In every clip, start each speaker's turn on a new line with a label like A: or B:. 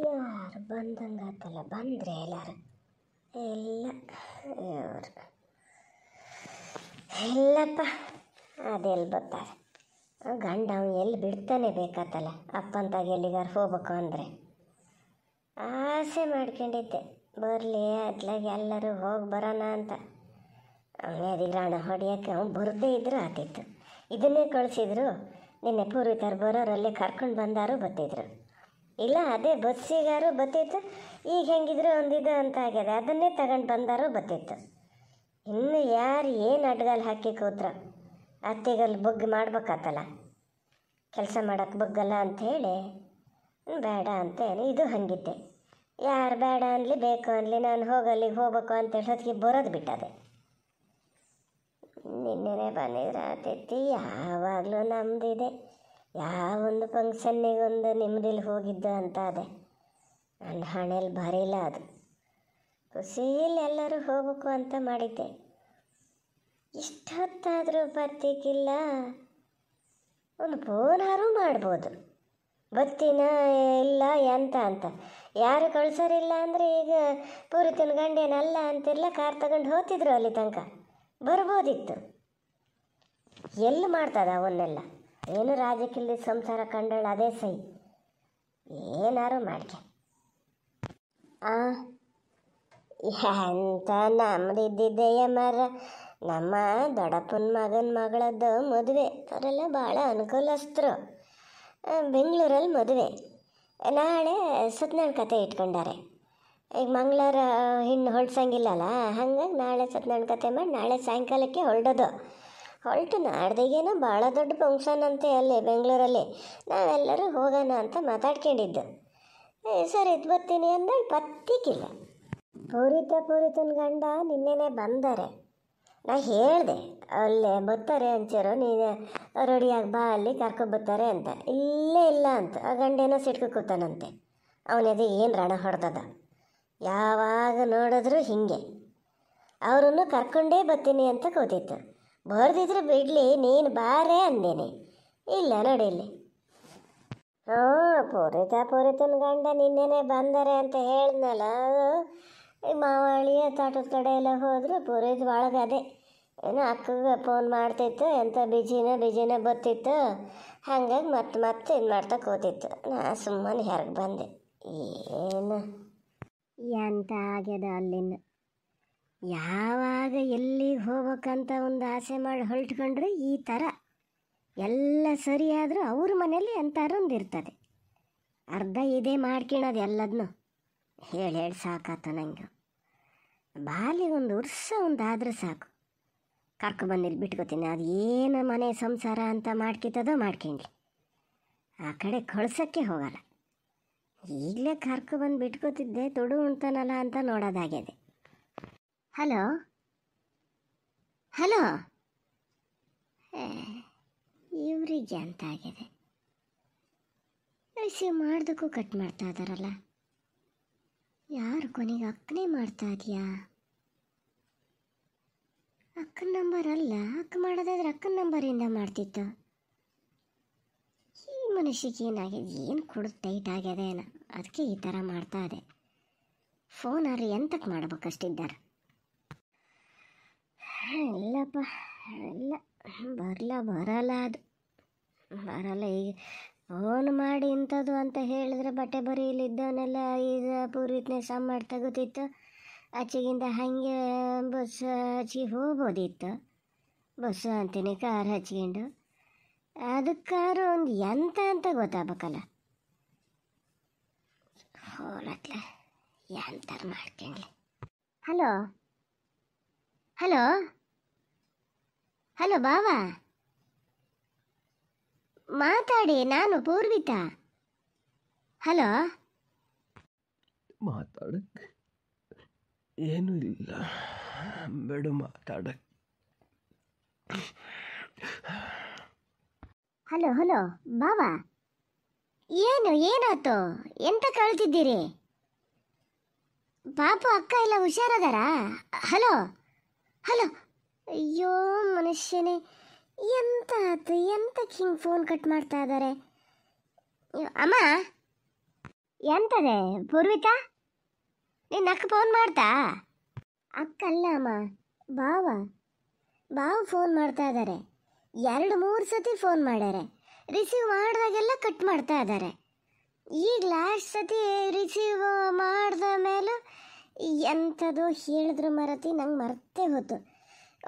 A: ಯಾರು ಬಂದಂಗಾತಲ್ಲ, ಬಂದರೆ ಎಲ್ಲಾರು ಇಲ್ಲ ಇವರು ಇಲ್ಲಪ್ಪ. ಅದೆಲ್ಲಿ ಬರ್ತಾರೆ ಗಂಡ, ಅವನು ಎಲ್ಲಿ ಬಿಡ್ತಾನೆ ಬೇಕಾತಲ್ಲ ಅಪ್ಪಂತಾಗ ಎಲ್ಲಿಗಾರು ಹೋಗ್ಬೇಕು ಅಂದರೆ. ಆಸೆ ಮಾಡ್ಕೊಂಡಿದ್ದೆ ಬರಲಿ ಅದ್ಲಾಗ ಎಲ್ಲರೂ ಹೋಗಿ ಬರೋಣ ಅಂತ. ಅವನೇ ಅದಿಗ್ರಾಣ ಹೊಡಿಯೋಕ್ಕೆ ಅವ್ನು ಬರದೇ ಇದ್ರೂ ಆತಿತ್ತು. ಇದನ್ನೇ ಕಳಿಸಿದ್ರು, ನಿನ್ನೆ ಪೂರ್ವಿಕರು ಬರೋರಲ್ಲಿ ಕರ್ಕೊಂಡು ಬಂದಾರು ಬತ್ತಿದ್ರು, ಇಲ್ಲ ಅದೇ ಬಸ್ಸಿಗಾರು ಬತ್ತಿತ್ತು. ಈಗ ಹೆಂಗಿದ್ರು ಒಂದಿದು ಅಂತ ಆಗ್ಯದ, ಅದನ್ನೇ ತಗೊಂಡು ಬಂದಾರು ಬತ್ತಿತ್ತು. ಇನ್ನು ಯಾರು ಏನು ಅಡ್ಗಾಲು ಹಾಕಿ ಕೂತ್ರ ಅತ್ತಿಗಲ್ಲಿ ಬಗ್ಗಿ ಮಾಡ್ಬೇಕಾತಲ್ಲ, ಕೆಲಸ ಮಾಡೋಕ್ಕೆ ಬಗ್ಗಲ್ಲ ಅಂಥೇಳಿ ಬೇಡ ಅಂತೇಳಿ ಇದು ಹಂಗಿದ್ದೆ. ಯಾರು ಬೇಡ ಅನ್ನಲಿ ಬೇಕು ಅನ್ನಲಿ ನಾನು ಹೋಗಲ್ಲಿಗೆ ಹೋಗ್ಬೇಕು ಅಂತೇಳಿ ಹೊತ್ತಿಗೆ ಬರೋದು ಬಿಟ್ಟದೆ. ನಿನ್ನೆನೇ ಬಂದಿದ್ರೆ ಆತೈತಿ. ಯಾವಾಗಲೂ ನಮ್ಮದಿದೆ, ಯಾವೊಂದು ಫಂಕ್ಷನ್ನಿಗೊಂದು ನಿಮ್ಮದಿಲ್ಲಿ ಹೋಗಿದ್ದು ಅಂತ ಅದೇ ನನ್ನ ಹಣೆಯಲ್ಲಿ ಬರಿಲ್ಲ. ಅದು ಖುಷಿಯಲ್ಲಿ ಎಲ್ಲರೂ ಹೋಗ್ಬೇಕು ಅಂತ ಮಾಡಿದ್ದೆ. ಇಷ್ಟೊತ್ತಾದರೂ ಬರ್ತಿಕ್ಕಿಲ್ಲ. ಒಂದು ಫೋನಾರು ಮಾಡ್ಬೋದು, ಬತ್ತಿನ ಇಲ್ಲ ಎಂತ ಅಂತ. ಯಾರು ಕಳ್ಸೋರಿಲ್ಲ ಅಂದರೆ ಈಗ ಪೂರಿತನ ಗಂಡೇನಲ್ಲ ಅಂತಿಲ್ಲ, ಕಾರ್ ತಗೊಂಡು ಹೋಗ್ತಿದ್ರು ಅಲ್ಲಿ ತನಕ ಬರ್ಬೋದಿತ್ತು. ಎಲ್ಲಿ ಮಾಡ್ತದ ಅವನ್ನೆಲ್ಲ? ಏನು ರಾಜಕ್ಕಿಲ್ಲಿ ಸಂಸಾರ ಕಂಡಳು ಅದೇ ಸೈ, ಏನಾರು ಮಾಡ್ಕೆ. ಎಂತ ನಮ್ಮದಿದ್ದಿದ್ದೆಯ ಮರ, ನಮ್ಮ ದೊಡ್ಡಪ್ಪನ ಮಗನ ಮಗಳದ್ದು ಮದುವೆ. ಅವರೆಲ್ಲ ಭಾಳ ಅನುಕೂಲಸ್ಥರು. ಬೆಂಗಳೂರಲ್ಲಿ ಮದುವೆ. ನಾಳೆ ಸತ್ಯನಾರಾಯಣ ಕತೆ ಇಟ್ಕೊಂಡಾರೆ. ಈಗ ಮಂಗಳವಾರ ಇನ್ನು ಹೊಳ್ಸಂಗಿಲ್ಲಲ್ಲ, ಹಾಗಾಗಿ ನಾಳೆ ಸತ್ಯನಾರಾಯಣ ಕತೆ ಮಾಡಿ ನಾಳೆ ಸಾಯಂಕಾಲಕ್ಕೆ ಹೊರಡೋದು. ಹೊರಟು ನಾಡ್ದಿಗೇನೋ ಭಾಳ ದೊಡ್ಡ ಫಂಕ್ಷನ್ ಅಂತೆ ಅಲ್ಲಿ ಬೆಂಗಳೂರಲ್ಲಿ. ನಾವೆಲ್ಲರೂ ಹೋಗೋಣ ಅಂತ ಮಾತಾಡ್ಕೊಂಡಿದ್ದು. ಸರಿ ಇದು ಬರ್ತೀನಿ ಅಂದೇಳಿ ಪತ್ತಿಕ್ಕಿಲ್ಲ. ಪೂರಿತನ ಗಂಡ ನಿನ್ನೆನೇ ಬಂದರೆ ನಾ ಹೇಳಿದೆ, ಅಲ್ಲೇ ಬರ್ತಾರೆ ಅಂಚರು, ನೀನು ರೆಡಿಯಾಗಿ ಬಾ ಅಲ್ಲಿ ಕರ್ಕೊಬರ್ತಾರೆ ಅಂತ. ಇಲ್ಲೇ ಇಲ್ಲ ಅಂತ ಆ ಗಂಡೇನೋ ಸಿಟ್ಕೊ ಕೂತಾನಂತೆ. ಅವನದು ಏನು ರಣ ಹೊಡೆದದ, ಯಾವಾಗ ನೋಡಿದ್ರು ಹೀಗೆ. ಅವರನ್ನು ಕರ್ಕೊಂಡೇ ಬರ್ತೀನಿ ಅಂತ ಕೂತಿತ್ತು. ಬರ್ದಿದ್ರು ಬಿಡಲಿ, ನೀನು ಬಾರೇ ಅಂದೇನೆ. ಇಲ್ಲ ನಡೀಲಿ. ಪೂರಿತನ ಗಂಡ ನಿನ್ನೆನೇ ಬಂದರೆ ಅಂತ ಹೇಳಿದ್ನಲ್ಲ. ಮಾವಳಿಯ ತೋಟದ ಕಡೆ ಎಲ್ಲ ಹೋದ್ರು ಪೂರಿತ ಒಳಗದೆ ಏನೋ ಅಕ್ಕಗೆ ಫೋನ್ ಮಾಡ್ತಿತ್ತು, ಎಂಥ ಬಿಜಿನ ಬರ್ತಿತ್ತು. ಹಾಗಾಗಿ ಮತ್ತೆ ಇದು ಮಾಡ್ತಾ ಕೂತಿತ್ತು. ನಾ ಸುಮ್ಮನೆ ಹೊರಗೆ ಬಂದೆ. ಏನು ಎಂತ ಆಗ್ಯದ ಅಲ್ಲಿನ, ಯಾವಾಗ ಎಲ್ಲಿಗೆ ಹೋಗ್ಬೇಕಂತ ಒಂದು ಆಸೆ ಮಾಡಿ ಹೊರಟ್ಕೊಂಡ್ರೆ ಈ ಥರ ಎಲ್ಲ ಸರಿಯಾದರೂ ಅವ್ರ ಮನೇಲಿ ಎಂಥಾರೊಂದು ಇರ್ತದೆ. ಅರ್ಧ ಇದೇ ಮಾಡ್ಕೊಳೋದು ಎಲ್ಲದನ್ನೂ ಹೇಳಿ ಸಾಕಾತ ನಂಗೆ. ಬಾಲಿ ಒಂದು ವರ್ಷ ಒಂದಾದ್ರೆ ಸಾಕು, ಕರ್ಕೊಬಂದಿಲ್ಲಿ ಬಿಟ್ಕೋತೀನಿ. ಅದು ಏನು ಮನೆ ಸಂಸಾರ ಅಂತ ಮಾಡ್ಕಿತದೋ ಮಾಡ್ಕೊಂಡ್ಲಿ, ಆ ಕಡೆ ಕಳ್ಸೋಕ್ಕೆ ಹೋಗಲ್ಲ. ಈಗಲೇ ಕರ್ಕೊಬಂದು ಬಿಟ್ಕೋತಿದ್ದೆ, ತುಡು ಉಣ್ತಾನಲ್ಲ ಅಂತ ನೋಡೋದಾಗ್ಯದೆ. ಹಲೋ ಇವರಿಗೆ ಅಂತ ಆಗಿದೆ. ರಿಸೀವ್ ಮಾಡ್ದಕ್ಕೂ ಕಟ್ ಮಾಡ್ತಾ ಇದ್ದಾರಲ್ಲ, ಯಾರು ಕೊನೆಗೆ ಅಕ್ಕನೇ ಮಾಡ್ತಾ ಇದೆಯಾ? ಅಕ್ಕನ ನಂಬರ್ ಅಲ್ಲ, ಅಕ್ಕ ಮಾಡೋದಾದ್ರೆ ಅಕ್ಕನ ನಂಬರಿಂದ ಮಾಡ್ತಿತ್ತು. ಈ ಮನುಷ್ಯಕ್ಕೆ ಏನಾಗಿದೆ, ಏನು ಕೊಡೋದು ಟೈಟ್ ಆಗ್ಯದ ಏನೋ, ಅದಕ್ಕೆ ಈ ಥರ ಮಾಡ್ತಾ ಇದೆ. ಫೋನಾರು ಎಂತಕ್ಕೆ ಮಾಡ್ಬೇಕಷ್ಟಿದ್ದಾರೆ? ಇಲ್ಲಪ್ಪ, ಇಲ್ಲ ಬರಲ್ಲ, ಅದು ಬರಲ್ಲ. ಈಗ ಫೋನ್ ಮಾಡಿ ಇಂಥದ್ದು ಅಂತ ಹೇಳಿದ್ರೆ ಬಟ್ಟೆ ಬರೀಲಿದ್ದವನ್ನೆಲ್ಲ ಈಗ ಪೂರ್ವಿತನೇ ಸಮ್ ಮಾಡಿ ತಗೋತಿತ್ತು. ಆಚೆಗಿಂದ ಹಾಗೆ ಬಸ್ ಹಚ್ಚಿಗೆ ಹೋಗ್ಬೋದಿತ್ತು. ಬಸ್ಸು ಅಂತೀನಿ, ಕಾರ್ ಹಚ್ಕೊಂಡು. ಅದಕ್ಕಾರು ಒಂದು ಎಂತ ಅಂತ ಗೊತ್ತಾಗಬೇಕಲ್ಲ. ಹೋಲತ್ಲೆ ಎಂತಾರ ಮಾಡ್ಕೊಂಡ್ಲಿ. ಹಲೋ ಬಾವ, ಮಾತಾಡಿ, ನಾನು ಪೂರ್ವಿತಾ. ಹಲೋ,
B: ಮಾತಾಡಕ್ಕೆ ಏನೂ ಇಲ್ಲ ಬೇಡ, ಮಾತಾಡಕ್ಕೆ.
A: ಹಲೋ ಬಾವ, ಏನಾಯ್ತು? ಎಂತ ಕಳ್ತಿದ್ದೀರಿ? ಪಾಪು ಅಕ್ಕ ಎಲ್ಲ ಹುಷಾರದಾರ? ಹಲೋ, ಅಯ್ಯೋ ಮನುಷ್ಯನೇ, ಎಂತಕ್ಕೆ ಹಿಂಗೆ ಫೋನ್ ಕಟ್ ಮಾಡ್ತಾ ಇದ್ದಾರೆ? ಅಮ್ಮ ಎಂತದೆ ಪೂರ್ವಿಕಾ, ನಿನ್ನ ಅಕ್ಕ ಫೋನ್ ಮಾಡ್ತಾ? ಅಕ್ಕಲ್ಲ ಅಮ್ಮ, ಬಾವ ಬಾವ ಫೋನ್ ಮಾಡ್ತಾ ಇದ್ದಾರೆ. 2-3 ಸತಿ ಫೋನ್ ಮಾಡ್ಯಾರೆ. ರಿಸೀವ್ ಮಾಡಿದಾಗೆಲ್ಲ ಕಟ್ ಮಾಡ್ತಾ ಇದ್ದಾರೆ. ಈಗ ಲಾಸ್ಟ್ ಸತಿ ರಿಸೀವ್ ಮಾಡಿದ ಮೇಲೆ ಎಂಥದ್ದು ಹೇಳಿದ್ರು ಮರತಿ, ನಂಗೆ ಮರ್ತೇ ಹೋಯ್ತು.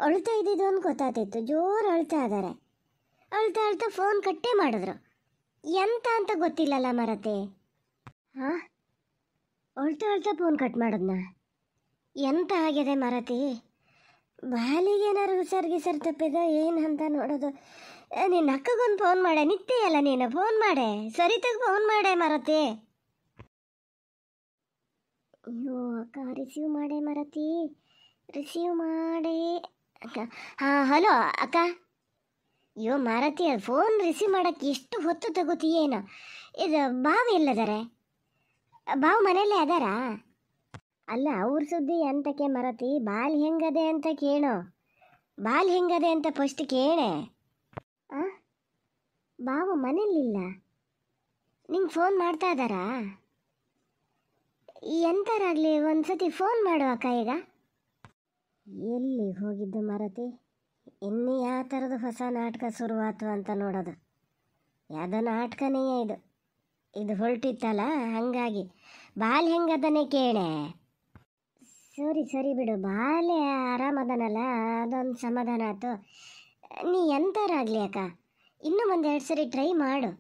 A: ಅಳ್ತಾ ಇದ್ದಿದ್ದು ಅಂತ ಗೊತ್ತಾಗ್ತಿತ್ತು. ಜೋರು ಅಳ್ತಾ ಇದ್ದಾರೆ. ಅಳ್ತಾ ಅಳ್ತಾ ಫೋನ್ ಕಟ್ಟೇ ಮಾಡಿದ್ರು. ಎಂತ ಅಂತ ಗೊತ್ತಿಲ್ಲಲ್ಲ ಮರತಿ. ಹಾಂ, ಅಳ್ತಾ ಅಳ್ತಾ ಫೋನ್ ಕಟ್ ಮಾಡಿದ್ನ. ಎಂತ ಆಗಿದೆ ಮರತಿ? ಬಾಲಿಗೇನಾರು ಹುಷಾರ್ಗಿಸರ್ ತಪ್ಪಿದ ಏನು ಅಂತ ನೋಡೋದು. ನಿನ್ನ ಅಕ್ಕಗೊಂದು ಫೋನ್ ಮಾಡೆ, ನಿತ್ಯ ಅಲ್ಲ ನೀನು ಫೋನ್ ಮಾಡೆ, ಸರಿತಾಗ ಫೋನ್ ಮಾಡೆ ಮರತಿ. ಅಯ್ಯೋ ಅಕ್ಕ, ರಿಸೀವ್ ಮಾಡೆ ಮರತಿ, ರಿಸೀವ್ ಮಾಡಿ ಅಕ್ಕ. ಹಾಂ, ಹಲೋ ಅಕ್ಕ. ಅಯ್ಯೋ ಮಾರತಿ, ಅದು ಫೋನ್ ರಿಸೀವ್ ಮಾಡೋಕ್ಕೆ ಎಷ್ಟು ಹೊತ್ತು ತಗೋತೀಯೇನೋ. ಇದು ಬಾವು ಎಲ್ಲದಾರೆ? ಬಾವು ಮನೆಯಲ್ಲೇ ಅದಾರಾ? ಅಲ್ಲ, ಅವ್ರ ಸುದ್ದಿ ಎಂತಕ್ಕೆ ಮರತಿ, ಬಾಲ್ ಹೆಂಗದೆ ಅಂತ ಕೇಳೋ. ಬಾಲ್ ಹೆಂಗದೆ ಅಂತ ಫಸ್ಟ್ ಕೇಳೆ. ಆ ಬಾವು ಮನೇಲಿಲ್ಲ, ನಿಂಗೆ ಫೋನ್ ಮಾಡ್ತಾ ಇದ್ದಾರಾ? ಎಂಥರಾಗಲಿ ಒಂದ್ಸತಿ ಫೋನ್ ಮಾಡು ಅಕ್ಕ. ಈಗ ಎಲ್ಲಿ ಹೋಗಿದ್ದು ಮರತಿ? ಇನ್ನು ಯಾವ ಥರದ ಹೊಸ ನಾಟಕ ಶುರುವಾತು ಅಂತ ನೋಡೋದು. ಯಾವುದೋ ನಾಟಕನೇ ಇದು ಹೊರಟಿತ್ತಲ್ಲ, ಹಾಗಾಗಿ ಬಾಲ್ ಹೆಂಗದನೇ ಕೇಳೆ. ಸರಿ ಬಿಡು, ಬಾಲೆ ಆರಾಮದನಲ್ಲ, ಅದೊಂದು ಸಮಾಧಾನ ಆಯ್ತು. ನೀ ಎಂಥರಾಗಲಿ ಅಕ್ಕ, ಇನ್ನೂ 1-2 ಸರಿ ಟ್ರೈ ಮಾಡು.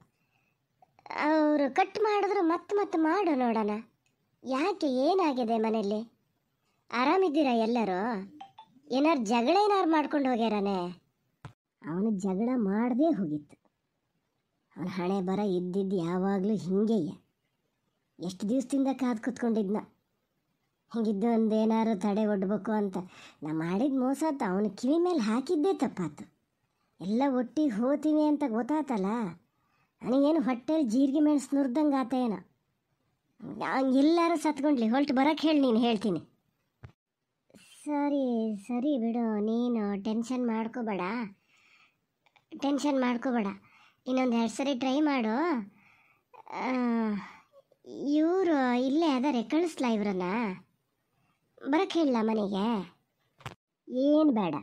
A: ಅವರು ಕಟ್ ಮಾಡಿದ್ರು ಮತ್ತೆ ಮಾಡು ನೋಡೋಣ. ಯಾಕೆ, ಏನಾಗಿದೆ ಮನೆಯಲ್ಲಿ? ಆರಾಮಿದ್ದೀರಾ ಎಲ್ಲರೂ? ಏನಾರು ಜಗಳ ಮಾಡ್ಕೊಂಡು ಹೋಗ್ಯಾರನೆ? ಅವನು ಜಗಳ ಮಾಡದೇ ಹೋಗಿತ್ತು. ಅವನ ಹಣೆ ಬರ ಇದ್ದಿದ್ದು ಯಾವಾಗಲೂ ಹಿಂಗೆಯೇ. ಎಷ್ಟು ದಿವಸದಿಂದ ಕಾದು ಕೂತ್ಕೊಂಡಿದ್ನ ಹಿಂಗಿದ್ದು ಒಂದೇನಾರು ತಡೆ ಒಡ್ಬೇಕು ಅಂತ. ನಾ ಮಾಡಿದ ಮೋಸ ಆತ, ಅವನ ಕಿವಿ ಮೇಲೆ ಹಾಕಿದ್ದೇ ತಪ್ಪಾತು. ಎಲ್ಲ ಒಟ್ಟಿಗೆ ಹೋತೀವಿ ಅಂತ ಗೊತ್ತಾತಲ್ಲ, ನನಗೇನು ಹೊಟ್ಟೆಲಿ ಜೀರಿಗೆ ಮೆಣಸು ನುರ್ದಂಗೆ ಆತ ಏನೋ. ಎಲ್ಲರೂ ಸತ್ಕೊಂಡ್ಲಿ, ಹೊಲ್ಟು ಬರೋಕ್ಕೆ ಹೇಳಿ, ನೀನು ಹೇಳ್ತೀನಿ. ಸರಿ ಬಿಡು, ನೀನು ಟೆನ್ಷನ್ ಮಾಡ್ಕೋಬೇಡ. ಇನ್ನೊಂದು 2 ಸರಿ ಟ್ರೈ ಮಾಡು. ಇವರು ಇಲ್ಲೇ ಅದಾರೆ, ಕಳಿಸ್ಲಾ ಇವ್ರನ್ನ? ಬರಕ್ಕೆ ಹೇಳಲ್ಲ ಮನೆಗೆ? ಏನು ಬೇಡ,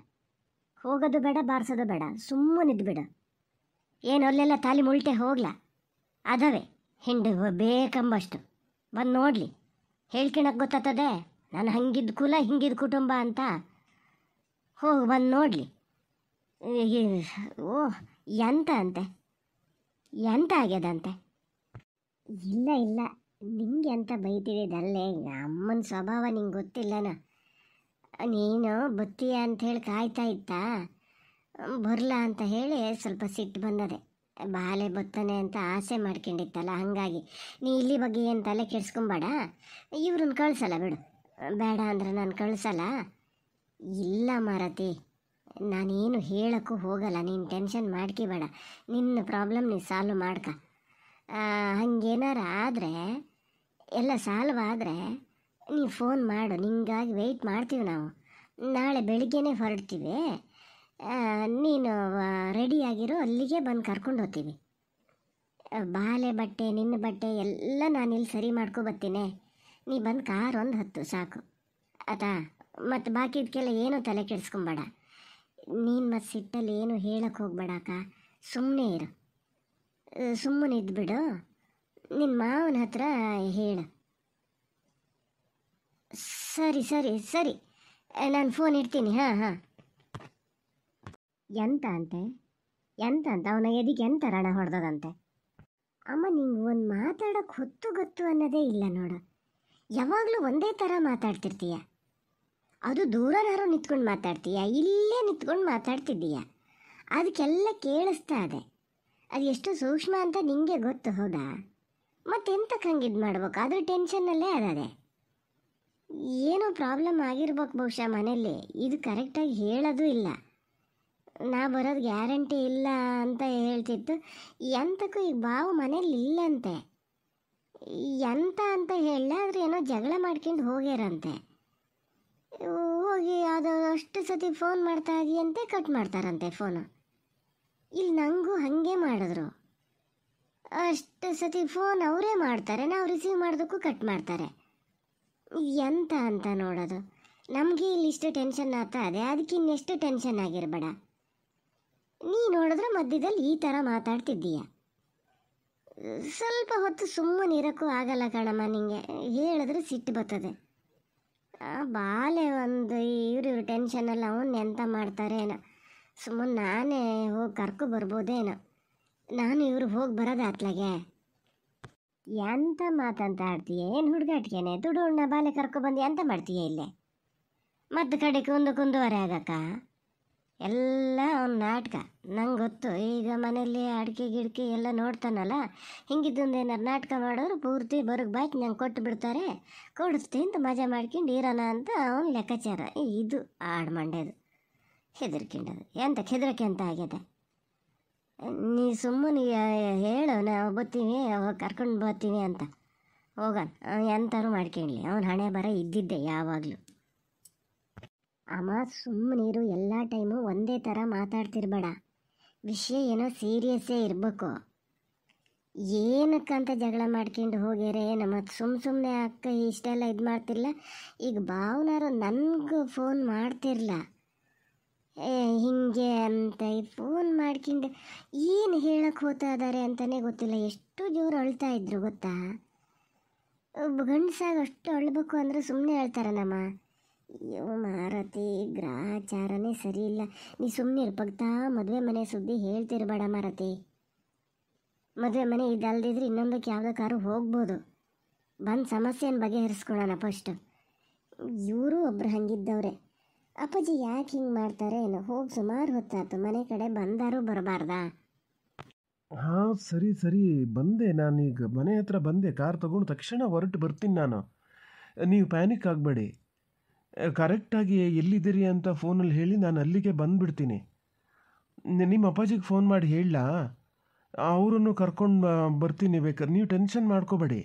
A: ಹೋಗೋದು ಬೇಡ, ಬಾರಿಸೋದು ಬೇಡ, ಸುಮ್ಮನಿದ್ದು ಬಿಡು. ಏನು ಅಲ್ಲೆಲ್ಲ ತಾಲಿ ಮುಲ್ಟೆ ಹೋಗ್ಲಾ? ಅದವೇ ಹಿಂಡು ಬೇಕಂಬಷ್ಟು ಬಂದು ನೋಡಲಿ, ಹೇಳ್ಕೊಳಕ್ಕೆ ಗೊತ್ತಾಗ್ತದೆ ನಾನು ಹಂಗಿದ್ದು ಕುಲ ಹಿಂಗಿದ್ದು ಕುಟುಂಬ ಅಂತ. ಹೋಗಿ ಬಂದು ನೋಡಲಿ. ಓಹ್, ಎಂತ ಆಗ್ಯದಂತೆ? ಇಲ್ಲ ನಿಂಗೆ ಅಂತ ಬೈತಿದ್ದಲ್ಲೇ, ಅಮ್ಮನ ಸ್ವಭಾವ ನಿಂಗೆ ಗೊತ್ತಿಲ್ಲನ. ನೀನು ಬತ್ತೀಯ ಅಂಥೇಳಿ ಕಾಯ್ತಾ ಇತ್ತಾ, ಬರಲ್ಲ ಅಂತ ಹೇಳಿ ಸ್ವಲ್ಪ ಸಿಟ್ಟು ಬಂದದೆ. ಬಾಲೆ ಬತ್ತಾನೆ ಅಂತ ಆಸೆ ಮಾಡ್ಕೊಂಡಿತ್ತಲ್ಲ, ಹಾಗಾಗಿ ನೀ ಇಲ್ಲಿ ಬಗ್ಗೆ ಏನು ತಲೆ ಕೆಡ್ಸ್ಕೊಂಬೇಡ. ಇವ್ರನ್ನ ಕಳ್ಸಲ್ಲ ಬಿಡು, ಬೇಡ ಅಂದ್ರೆ ನಾನು ಕಳ್ಸಲ್ಲ. ಇಲ್ಲ ಮಾರತಿ, ನಾನೇನು ಹೇಳೋಕ್ಕೂ ಹೋಗಲ್ಲ, ನೀನು ಟೆನ್ಷನ್ ಮಾಡ್ಕೋಬೇಡ. ನಿನ್ನ ಪ್ರಾಬ್ಲಮ್ ನೀನು ಸಾಲ್ವ್ ಮಾಡ್ಕ. ಹಂಗೇನಾರ ಆದರೆ, ಎಲ್ಲ ಸಾಲ್ವ್ ಆದರೆ ನೀವು ಫೋನ್ ಮಾಡು, ನಿಂಗಾಗಿ ವೆಯ್ಟ್ ಮಾಡ್ತೀವಿ ನಾವು. ನಾಳೆ ಬೆಳಿಗ್ಗೆನೇ ಹೊರಡ್ತೀವಿ, ನೀನು ರೆಡಿಯಾಗಿರೋ, ಅಲ್ಲಿಗೆ ಬಂದು ಕರ್ಕೊಂಡು ಹೋಗ್ತೀವಿ. ಬಾಲೆ ಬಟ್ಟೆ, ನಿನ್ನ ಬಟ್ಟೆ ಎಲ್ಲ ನಾನಿಲ್ಲಿ ಸರಿ ಮಾಡ್ಕೊಬತ್ತೀನಿ. ನೀ ಬಂದು ಕಾರ್ ಒಂದು ಹತ್ತು ಸಾಕು ಆತಾ. ಮತ್ತು ಬಾಕಿದಕ್ಕೆಲ್ಲ ಏನೂ ತಲೆ ಕೆಡಿಸ್ಕೊಂಬೇಡ. ನೀನು ಮತ್ತು ಸಿಟ್ಟಲ್ಲಿ ಏನು ಹೇಳಕ್ಕೆ ಹೋಗ್ಬೇಡಕ್ಕ, ಸುಮ್ಮನೆ ಇರು, ಸುಮ್ಮನೆ ಇದ್ಬಿಡು. ನಿನ್ನ ಮಾವನ ಹತ್ರ ಹೇಳು. ಸರಿ, ನಾನು ಫೋನ್ ಇಡ್ತೀನಿ. ಹಾಂ. ಎಂತ ಅಂತೆ ಅವನ ಎದಿಗೆ ಎಂತ ರಣ ಹೊಡೆದದಂತೆ? ಅಮ್ಮ, ನಿಂಗೆ ಒಂದು ಮಾತಾಡೋಕ್ಕೆ ಹೊತ್ತು ಗೊತ್ತು ಅನ್ನೋದೇ ಇಲ್ಲ ನೋಡು. ಯಾವಾಗಲೂ ಒಂದೇ ಥರ ಮಾತಾಡ್ತಿರ್ತೀಯ. ಅದು ದೂರನಾರು ನಿಂತ್ಕೊಂಡು ಮಾತಾಡ್ತೀಯ, ಇಲ್ಲೇ ನಿಂತ್ಕೊಂಡು ಮಾತಾಡ್ತಿದ್ದೀಯ. ಅದಕ್ಕೆಲ್ಲ ಕೇಳಿಸ್ತಾ ಇದೆ. ಅದು ಎಷ್ಟು ಸೂಕ್ಷ್ಮ ಅಂತ ನಿಂಗೆ ಗೊತ್ತು, ಹೌದಾ? ಮತ್ತೆಂತಕ್ಕೆ ಹಂಗಿದ್ದು ಮಾಡ್ಬೇಕು? ಅದ್ರ ಟೆನ್ಷನ್ನಲ್ಲೇ ಅದೇ ಏನೋ ಪ್ರಾಬ್ಲಮ್ ಆಗಿರ್ಬೇಕು ಬಹುಶಃ ಮನೇಲಿ. ಇದು ಕರೆಕ್ಟಾಗಿ ಹೇಳೋದು ಇಲ್ಲ. ನಾ ಬರೋದು ಗ್ಯಾರಂಟಿ ಇಲ್ಲ ಅಂತ ಹೇಳ್ತಿತ್ತು. ಎಂತಕ್ಕೂ ಈಗ ಬಾವು ಮನೇಲಿ ಇಲ್ಲಂತೆ. ಎಂತ ಅಂತ ಹೇಳಾದ್ರೆ ಏನೋ ಜಗಳ ಮಾಡ್ಕೊಂಡು ಹೋಗ್ಯಾರಂತೆ. ಹೋಗಿ ಅದು ಅಷ್ಟು ಸತಿ ಫೋನ್ ಮಾಡ್ತಾ ಇದೆಯಂತೆ, ಕಟ್ ಮಾಡ್ತಾರಂತೆ ಫೋನು. ಇಲ್ಲಿ ನನಗೂ ಹಾಗೆ ಮಾಡಿದ್ರು. ಅಷ್ಟು ಸತಿ ಫೋನ್ ಅವರೇ ಮಾಡ್ತಾರೆ, ನಾವು ರಿಸೀವ್ ಮಾಡೋದಕ್ಕೂ ಕಟ್ ಮಾಡ್ತಾರೆ. ಎಂತ ಅಂತ ನೋಡೋದು. ನಮಗೆ ಇಲ್ಲಿ ಇಷ್ಟು ಟೆನ್ಷನ್ ಆಗ್ತಾ ಇದೆ, ಅದಕ್ಕೆ ಇನ್ನೆಷ್ಟು ಟೆನ್ಷನ್ ಆಗಿರಬೇಡ. ನೀ ನೋಡಿದ್ರೆ ಮಧ್ಯದಲ್ಲಿ ಈ ಥರ ಮಾತಾಡ್ತಿದ್ದೀಯ. ಸ್ವಲ್ಪ ಹೊತ್ತು ಸುಮ್ಮನೆ ಇರೋಕ್ಕೂ ಆಗಲ್ಲ ಕಣಮ್ಮ. ನಿಂಗೆ ಹೇಳಿದ್ರೆ ಸಿಟ್ಟು ಬರ್ತದೆ. ಬಾಲೆ ಒಂದು ಇವ್ರು ಟೆನ್ಷನಲ್ಲಿ ಅವನ್ನ ಎಂತ ಮಾಡ್ತಾರೆ ಏನೋ. ಸುಮ್ಮನೆ ನಾನೇ ಹೋಗಿ ಕರ್ಕೊ ಬರ್ಬೋದೇನೋ. ನಾನು ಇವ್ರು ಹೋಗಿ ಬರೋದು ಅತ್ಲಾಗೆ. ಎಂತ ಮಾತಂತ ಆಡ್ತೀಯ? ಏನು ಹುಡುಗಾಟಿಗೆನೆ ದುಡ್ಡು ಬಾಲೆ ಕರ್ಕೊಬಂದು ಎಂತ ಮಾಡ್ತೀಯ ಇಲ್ಲೇ? ಮತ್ತು ಕಡೆ ಕುಂದುವರೆ ಆಗಕ್ಕ ಎಲ್ಲ ಅವ್ನ ನಾಟಕ. ನಂಗೆ ಗೊತ್ತು. ಈಗ ಮನೇಲಿ ಅಡಿಕೆ ಗಿಡಕೆ ಎಲ್ಲ ನೋಡ್ತಾನಲ್ಲ, ಹಿಂಗಿದ್ದೊಂದು ಏನಾರು ನಾಟಕ ಮಾಡೋರು ಪೂರ್ತಿ ಬರೋಕ್ಕೆ ಬಾಯ್ತು ನಂಗೆ ಕೊಟ್ಟು ಬಿಡ್ತಾರೆ, ಕೊಡಿಸ್ತೀನಿ ಅಂತ ಮಜಾ ಮಾಡ್ಕೊಂಡು ಇರೋಣ ಅಂತ ಅವನು ಲೆಕ್ಕಾಚಾರ. ಇದು ಆಡು ಮಂಡ್ಯದು ಹೆದರ್ಕೊಂಡದು. ಎಂತ ಹೆದರಕ್ಕೆ ಅಂತ ಆಗಿದೆ. ನೀ ಸುಮ್ಮನೆ ಹೇಳು, ನಾವು ಬರ್ತೀವಿ, ಕರ್ಕೊಂಡು ಬರ್ತೀವಿ ಅಂತ. ಹೋಗೋಣ, ಎಂಥವ್ರು ಮಾಡ್ಕೊಳ್ಳಿ. ಅವನ ಹಣೆ ಬರ ಇದ್ದಿದ್ದೆ ಯಾವಾಗಲೂ. ಅಮ್ಮ ಸುಮ್ಮನಿರು. ಎಲ್ಲ ಟೈಮು ಒಂದೇ ಥರ ಮಾತಾಡ್ತಿರ್ಬೇಡ. ವಿಷಯ ಏನೋ ಸೀರಿಯಸ್ಸೇ ಇರಬೇಕು. ಏನಕ್ಕಂತ ಜಗಳ ಮಾಡ್ಕೊಂಡು ಹೋಗ್ಯಾರೆ ಮತ್ತು ಸುಮ್ಮನೆ ಅಕ್ಕ ಇಷ್ಟೆಲ್ಲ ಇದು ಮಾಡ್ತಿರ್ಲ. ಈಗ ಭಾವನಾರು ನನಗೂ ಫೋನ್ ಮಾಡ್ತಿರ್ಲ ಹಿಂಗೆ ಅಂತ. ಫೋನ್ ಮಾಡ್ಕೊಂಡು ಏನು ಹೇಳಕ್ಕೆ ಹೋಗ್ತಾ ಇದ್ದಾರೆ ಅಂತಲೇ ಗೊತ್ತಿಲ್ಲ. ಎಷ್ಟು ಜೋರು ಅಳ್ತಾ ಇದ್ರು ಗೊತ್ತಾ? ಒಬ್ಬ ಗಂಡಸಾಗ ಅಷ್ಟು ಅಳ್ಬೇಕು ಅಂದರೆ ಸುಮ್ಮನೆ ಹೇಳ್ತಾರೆ ನಮ್ಮ. ಅಯ್ಯೋ ಮಾರತಿ, ಗ್ರಹಚಾರನೇ ಸರಿ ಇಲ್ಲ. ನೀ ಸುಮ್ಮನೆ ಇರ್ಪಗ್ತಾ ಮದುವೆ ಮನೆ ಸುದ್ದಿ ಹೇಳ್ತಿರ್ಬೇಡ ಮಾರತಿ. ಮದುವೆ ಮನೆ ಇದಲ್ದಿದ್ರೆ ಇನ್ನೊಂದಕ್ಕೆ ಯಾವುದಕ್ಕಾರು ಹೋಗ್ಬೋದು. ಬಂದು ಸಮಸ್ಯೆನ ಬಗೆಹರಿಸ್ಕೊಳ್ಳೋಣ ಫಸ್ಟು. ಇವರು ಒಬ್ರು ಹಂಗಿದ್ದವ್ರೆ. ಅಪ್ಪಾಜಿ ಯಾಕೆ ಹಿಂಗೆ ಮಾಡ್ತಾರೆ ಏನೋ. ಹೋಗಿ ಸುಮಾರು ಹೊತ್ತಾಯ್ತು, ಮನೆ ಕಡೆ ಬಂದಾರು ಬರಬಾರ್ದಾ?
B: ಹಾಂ ಸರಿ ಸರಿ, ಬಂದೆ. ನಾನೀಗ ಮನೆ ಹತ್ರ ಬಂದೆ. ಕಾರ್ ತೊಗೊಂಡು ತಕ್ಷಣ ಹೊರಟು ಬರ್ತೀನಿ ನಾನು. ನೀವು ಪ್ಯಾನಿಕ್ ಆಗಬೇಡಿ. ಕರೆಕ್ಟಾಗಿ ಎಲ್ಲಿದ್ದೀರಿ ಅಂತ ಫೋನಲ್ಲಿ ಹೇಳಿ, ನಾನು ಅಲ್ಲಿಗೆ ಬಂದುಬಿಡ್ತೀನಿ. ನಿಮ್ಮ ಅಪ್ಪಾಜಿಗೆ ಫೋನ್ ಮಾಡಿ ಹೇಳಲಾ? ಅವರನ್ನು ಕರ್ಕೊಂಡು ಬರ್ತೀನಿ ಬೇಕಾದ್ರೆ. ನೀವು ಟೆನ್ಷನ್ ಮಾಡ್ಕೋಬೇಡಿ.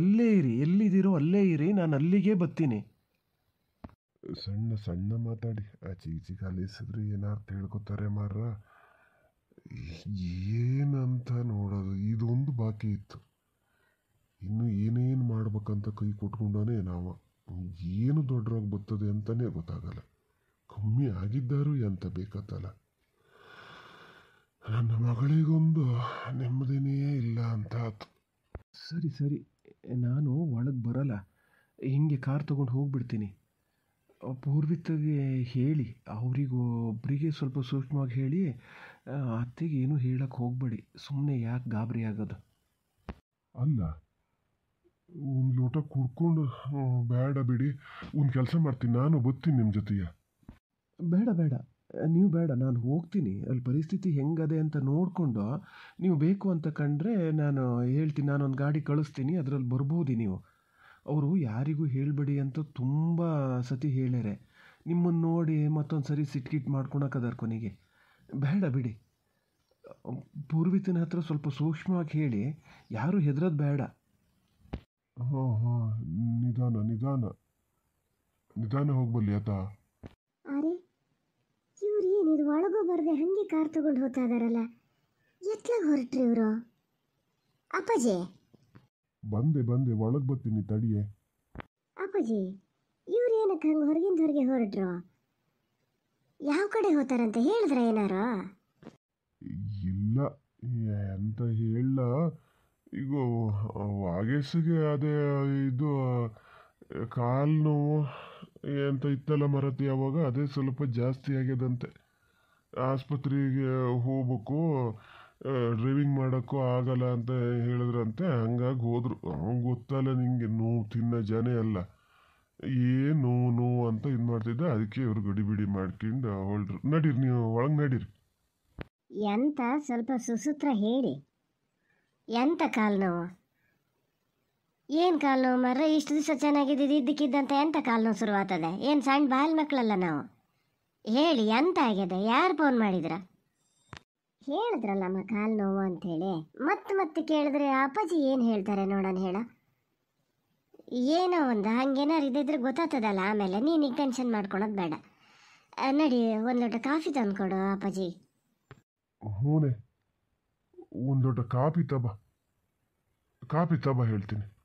B: ಅಲ್ಲೇ ಇರಿ, ಎಲ್ಲಿದ್ದೀರೋ ಅಲ್ಲೇ ಇರಿ, ನಾನು ಅಲ್ಲಿಗೆ ಬರ್ತೀನಿ.
C: ಸಣ್ಣ ಸಣ್ಣ ಮಾತಾಡಿ ಆಚೆ ಈಚೆ ಕಾಲಿಸಿದ್ರೆ ಏನಾರ್ಥ ಹೇಳ್ಕೊತಾರೆ ಮಾರ. ಏನಂತ ನೋಡೋದು, ಇದೊಂದು ಬಾಕಿ ಇತ್ತು. ಇನ್ನು ಏನೇನು ಮಾಡ್ಬೇಕಂತ ಕೈ ಕೊಟ್ಕೊಂಡಾನೆ ನಾವು. ಏನು ದೊಡ್ಡರಾಗಿ ಬರ್ತದೆ ಅಂತಲೇ ಗೊತ್ತಾಗಲ್ಲ. ಕಮ್ಮಿ ಆಗಿದ್ದಾರು ಎಂತ ಬೇಕತ್ತಲ್ಲ. ನನ್ನ ಮಗಳಿಗೊಂದು ನೆಮ್ಮದಿನೇ ಇಲ್ಲ ಅಂತ ಆಯ್ತು.
B: ಸರಿ ಸರಿ, ನಾನು ಒಳಗೆ ಬರಲ್ಲ. ಹಿಂಗೆ ಕಾರ್ ತೊಗೊಂಡು ಹೋಗ್ಬಿಡ್ತೀನಿ. ಪೂರ್ವಿತಗೆ ಹೇಳಿ, ಅವರಿಗೊಬ್ಬರಿಗೆ ಸ್ವಲ್ಪ ಸೂಕ್ಷ್ಮವಾಗಿ ಹೇಳಿ, ಅತ್ತೆಗೆ ಏನೂ ಹೇಳಕ್ಕೆ ಹೋಗಬೇಡಿ. ಸುಮ್ಮನೆ ಯಾಕೆ ಗಾಬರಿ ಆಗೋದು?
C: ಅಲ್ಲ, ಒಂದು ಲೋಟ ಕುಡ್ಕೊಂಡು ಬೇಡ ಬಿಡಿ, ಒಂದು ಕೆಲಸ ಮಾಡ್ತೀನಿ, ನಾನು ಬರ್ತೀನಿ ನಿಮ್ಮ ಜೊತೆಗೆ.
B: ಬೇಡ ಬೇಡ, ನೀವು ಬೇಡ, ನಾನು ಹೋಗ್ತೀನಿ. ಅಲ್ಲಿ ಪರಿಸ್ಥಿತಿ ಹೆಂಗದೆ ಅಂತ ನೋಡಿಕೊಂಡು ನೀವು ಬೇಕು ಅಂತ ಕಂಡ್ರೆ ನಾನು ಹೇಳ್ತೀನಿ. ನಾನೊಂದು ಗಾಡಿ ಕಳಿಸ್ತೀನಿ, ಅದರಲ್ಲಿ ಬರ್ಬೋದು ನೀವು. ಅವರು ಯಾರಿಗೂ ಹೇಳಬೇಡಿ ಅಂತ ತುಂಬ ಸತಿ ಹೇಳ್ಯಾರೆ. ನಿಮ್ಮನ್ನು ನೋಡಿ ಮತ್ತೊಂದು ಸರಿ ಸಿಟ್ಕಿಟ್ ಮಾಡ್ಕೊಳಕ್ಕದಾರ ಕೊನೆಗೆ. ಬೇಡ ಬಿಡಿ. ಪೂರ್ವಿತನ ಹತ್ರ ಸ್ವಲ್ಪ ಸೂಕ್ಷ್ಮವಾಗಿ ಹೇಳಿ, ಯಾರೂ ಹೆದರೋದು ಬೇಡ.
C: ಹಾಂ ಹಾಂ, ನಿಧಾನ ಹೋಗ್ಬಲ್ಲಿ ಆತ.
A: ಅರೆ ಇವ್ರು ಏನಿದು ಒಳಗೂ ಬರದೆ ಹಾಗೆ ಕಾರ್ ತಗೊಂಡು ಹೋಗ್ತಾ ಇದಾರಲ್ಲ. ಎತ್ಲಾಗ ಹೊರಟ್ರಿ ಇವರು? ಅಪ್ಪಾಜಿ
C: ಬಂದೆ ಒಳಗೆ ಬರ್ತೀನಿ ತಡಿಯೇ.
A: ಅಪ್ಪಾಜಿ ಇವ್ರು ಏನಕ್ಕೆ ಹಂಗೆ ಹೊರಗೆ ಹೊರಟ್ರು? ಯಾವ ಕಡೆ ಹೋಗ್ತಾರಂತ ಹೇಳಿದ್ರ ಏನಾರು?
C: ಇಲ್ಲ ಎಂತ ಹೇಳ, ಈಗ ವಾಗೇಶಿಗೆ ಅದೇ ಇದು ಕಾಲು ನೋವು ಎಂತ ಇತ್ತಲ್ಲ ಮರತಿ, ಅವಾಗ ಅದೇ ಸ್ವಲ್ಪ ಜಾಸ್ತಿ ಆಗ್ಯದಂತೆ. ಆಸ್ಪತ್ರೆಗೆ ಹೋಗ್ಬೇಕು, ಡ್ರೈವಿಂಗ್ ಮಾಡೋಕ್ಕೂ ಆಗಲ್ಲ ಅಂತ ಹೇಳಿದ್ರಂತೆ. ಹಂಗಾಗಿ ಹೋದ್ರು. ಅವ್ನು ಗೊತ್ತಲ್ಲ ನಿಂಗೆ, ನೋವು ತಿನ್ನೋ ಜನ ಅಲ್ಲ, ಏನು ನೋವು ಅಂತ ಇದು ಮಾಡ್ತಿದ್ದ. ಅದಕ್ಕೆ ಇವ್ರು ಗಡಿಬಿಡಿ ಮಾಡ್ಕೊಂಡು ಹೊರಟ್ರು. ನಡೀರಿ, ನೀವು ಒಳಗೆ ನಡೀರಿ.
A: ಎಂತ ಸ್ವಲ್ಪ ಸುಸೂತ್ರ ಹೇಳಿ. ಎಂತ ಕಾಲು ನೋವು? ಏನು ಕಾಲು ನೋವು ಮರ್ರ? ಇಷ್ಟು ದಿವಸ ಚೆನ್ನಾಗಿದ್ದು ಇದ್ದಕ್ಕಿದ್ದಂತ ಎಂತ ಕಾಲು ನೋವು ಶುರುವಾಗ್ತದೆ? ಏನು ಸಣ್ಣ ಬಾಲ್ ಮಕ್ಕಳಲ್ಲ ನಾವು? ಹೇಳಿ ಎಂತ ಆಗಿದೆ? ಯಾರು ಫೋನ್ ಮಾಡಿದ್ರ? ಹೇಳಿದ್ರಲ್ಲಮ್ಮ ಕಾಲು ನೋವು ಅಂಥೇಳಿ. ಮತ್ತೆ ಕೇಳಿದ್ರೆ ಅಪ್ಪಾಜಿ ಏನು ಹೇಳ್ತಾರೆ ನೋಡೋಣ ಹೇಳ. ಏನೋ ಒಂದು ಹಂಗೇನಾರು ಇದ್ದಿದ್ರೆ ಗೊತ್ತಾಗ್ತದಲ್ಲ ಆಮೇಲೆ. ನೀನು ಟೆನ್ಷನ್ ಮಾಡ್ಕೊಳೋದು ಬೇಡ. ನಡಿ, ಒಂದು ಲೋಟ ಕಾಫಿ ತಂದ್ಕೊಡು ಅಪ್ಪಾಜಿ.
C: ಹೂನೆ ಒಂದು ದೊಡ್ಡ ಕಾಪಿ ತಬ ಹೇಳ್ತೀನಿ.